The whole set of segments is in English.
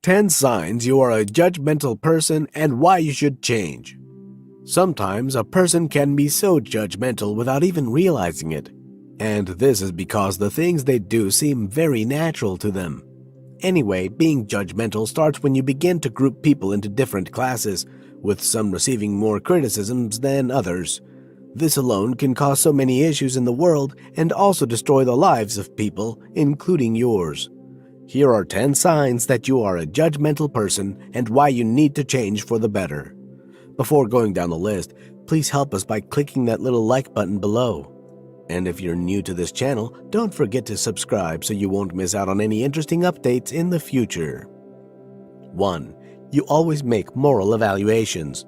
10 signs you are a judgmental person and why you should change. Sometimes a person can be so judgmental without even realizing it, and this is because the things they do seem very natural to them. Anyway, being judgmental starts when you begin to group people into different classes, with some receiving more criticisms than others. This alone can cause so many issues in the world and also destroy the lives of people, including yours. Here are 10 signs that you are a judgmental person and why you need to change for the better. Before going down the list, please help us by clicking that little like button below. And if you're new to this channel, don't forget to subscribe so you won't miss out on any interesting updates in the future. 1. You always make moral evaluations.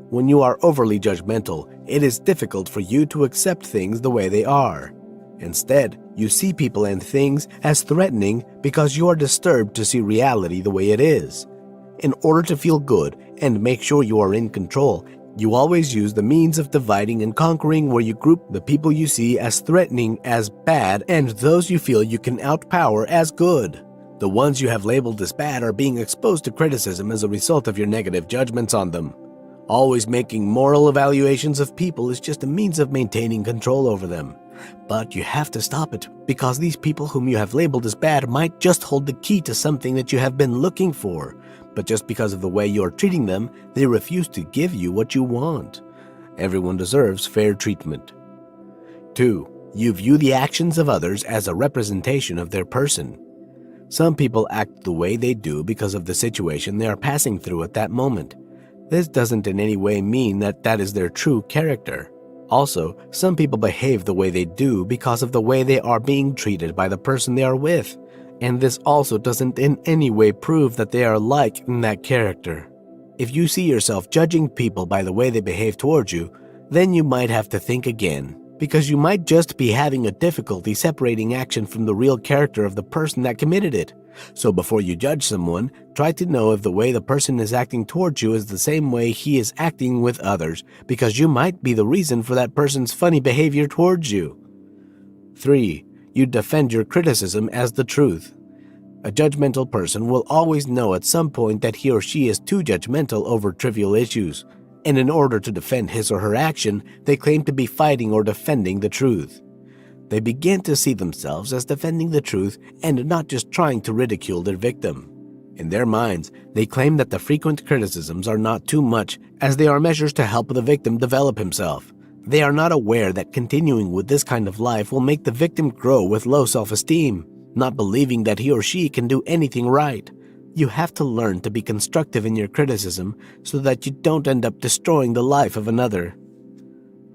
When you are overly judgmental, it is difficult for you to accept things the way they are. Instead, you see people and things as threatening because you are disturbed to see reality the way it is. In order to feel good and make sure you are in control, you always use the means of dividing and conquering, where you group the people you see as threatening as bad and those you feel you can outpower as good. The ones you have labeled as bad are being exposed to criticism as a result of your negative judgments on them. Always making moral evaluations of people is just a means of maintaining control over them. But you have to stop it, because these people whom you have labeled as bad might just hold the key to something that you have been looking for. But just because of the way you are treating them, they refuse to give you what you want. Everyone deserves fair treatment. 2. You view the actions of others as a representation of their person. Some people act the way they do because of the situation they are passing through at that moment. This doesn't in any way mean that that is their true character. Also, some people behave the way they do because of the way they are being treated by the person they are with, and this also doesn't in any way prove that they are like in that character. If you see yourself judging people by the way they behave towards you, then you might have to think again, because you might just be having a difficulty separating action from the real character of the person that committed it. So before you judge someone, try to know if the way the person is acting towards you is the same way he is acting with others, because you might be the reason for that person's funny behavior towards you. 3. You defend your criticism as the truth. A judgmental person will always know at some point that he or she is too judgmental over trivial issues, and in order to defend his or her action, they claim to be fighting or defending the truth. They begin to see themselves as defending the truth and not just trying to ridicule their victim. In their minds, they claim that the frequent criticisms are not too much, as they are measures to help the victim develop himself. They are not aware that continuing with this kind of life will make the victim grow with low self-esteem, not believing that he or she can do anything right. You have to learn to be constructive in your criticism so that you don't end up destroying the life of another.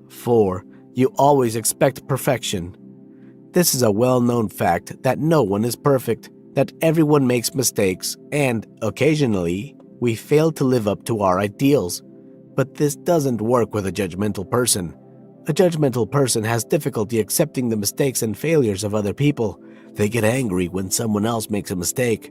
4. You always expect perfection. This is a well-known fact that no one is perfect, that everyone makes mistakes, and, occasionally, we fail to live up to our ideals. But this doesn't work with a judgmental person. A judgmental person has difficulty accepting the mistakes and failures of other people. They get angry when someone else makes a mistake.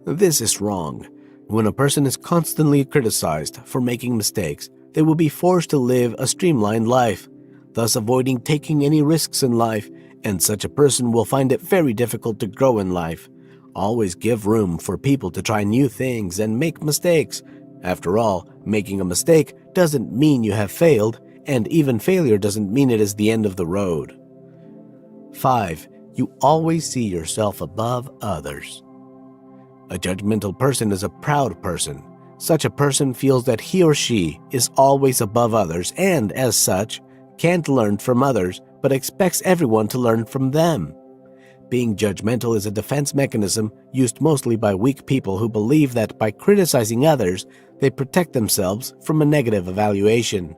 This is wrong. When a person is constantly criticized for making mistakes, they will be forced to live a streamlined life, thus avoiding taking any risks in life, and such a person will find it very difficult to grow in life. Always give room for people to try new things and make mistakes. After all, making a mistake doesn't mean you have failed, and even failure doesn't mean it is the end of the road. 5. You always see yourself above others. A judgmental person is a proud person. Such a person feels that he or she is always above others and, as such, can't learn from others, but expects everyone to learn from them. Being judgmental is a defense mechanism used mostly by weak people who believe that by criticizing others, they protect themselves from a negative evaluation.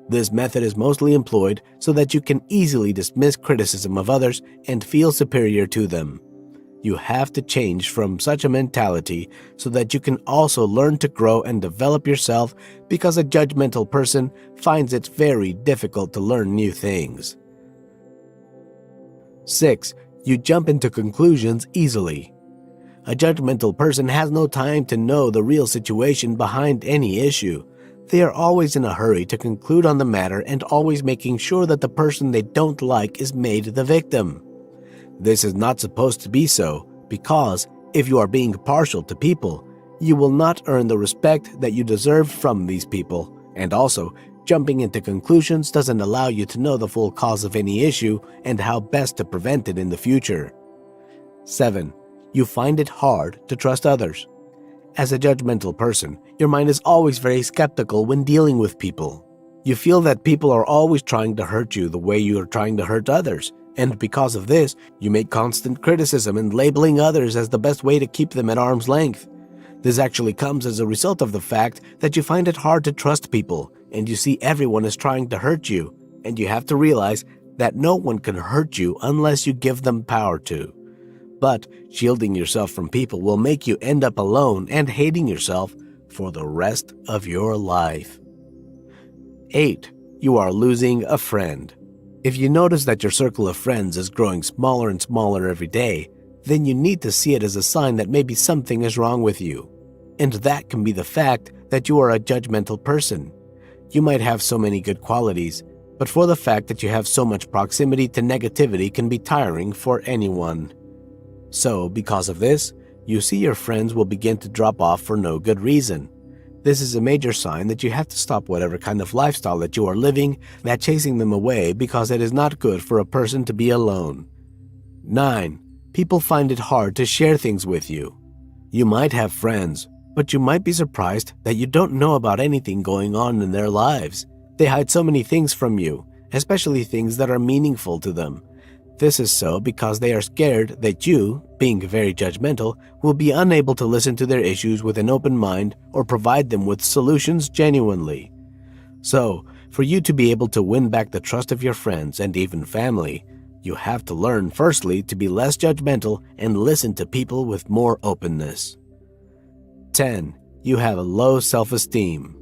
This method is mostly employed so that you can easily dismiss criticism of others and feel superior to them. You have to change from such a mentality so that you can also learn to grow and develop yourself, because a judgmental person finds it very difficult to learn new things. 6. You jump into conclusions easily. A judgmental person has no time to know the real situation behind any issue. They are always in a hurry to conclude on the matter and always making sure that the person they don't like is made the victim. This is not supposed to be so, because If you are being partial to people, you will not earn the respect that you deserve from these people. And also, jumping into conclusions doesn't allow you to know the full cause of any issue and how best to prevent it in the future. 7. You find it hard to trust others. As a judgmental person, your mind is always very skeptical when dealing with people. You feel that people are always trying to hurt you the way you are trying to hurt others, and because of this, you make constant criticism and labeling others as the best way to keep them at arm's length. This actually comes as a result of the fact that you find it hard to trust people, and you see everyone is trying to hurt you, and you have to realize that no one can hurt you unless you give them power to. But shielding yourself from people will make you end up alone and hating yourself for the rest of your life. 8. You are losing a friend. If you notice that your circle of friends is growing smaller and smaller every day, then you need to see it as a sign that maybe something is wrong with you. And that can be the fact that you are a judgmental person. You might have so many good qualities, but for the fact that you have so much proximity to negativity can be tiring for anyone. So, because of this, you see your friends will begin to drop off for no good reason. This is a major sign that you have to stop whatever kind of lifestyle that you are living, that chasing them away because it is not good for a person to be alone. 9. People find it hard to share things with you. You might have friends, but you might be surprised that you don't know about anything going on in their lives. They hide so many things from you, especially things that are meaningful to them. This is so because they are scared that you, being very judgmental, will be unable to listen to their issues with an open mind or provide them with solutions genuinely. So, for you to be able to win back the trust of your friends and even family, you have to learn firstly to be less judgmental and listen to people with more openness. 10. You have a low self-esteem.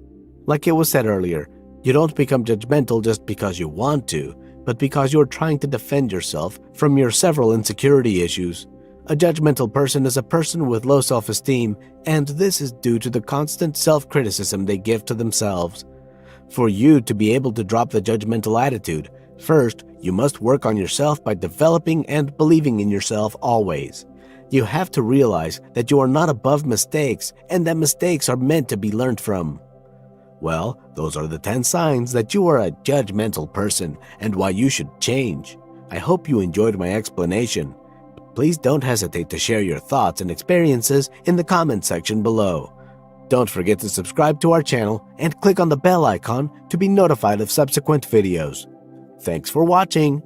Like it was said earlier, you don't become judgmental just because you want to, but because you are trying to defend yourself from your several insecurity issues. A judgmental person is a person with low self-esteem, and this is due to the constant self-criticism they give to themselves. For you to be able to drop the judgmental attitude, first, you must work on yourself by developing and believing in yourself always. You have to realize that you are not above mistakes and that mistakes are meant to be learned from. Well, those are the 10 signs that you are a judgmental person and why you should change. I hope you enjoyed my explanation. Please don't hesitate to share your thoughts and experiences in the comment section below. Don't forget to subscribe to our channel and click on the bell icon to be notified of subsequent videos. Thanks for watching.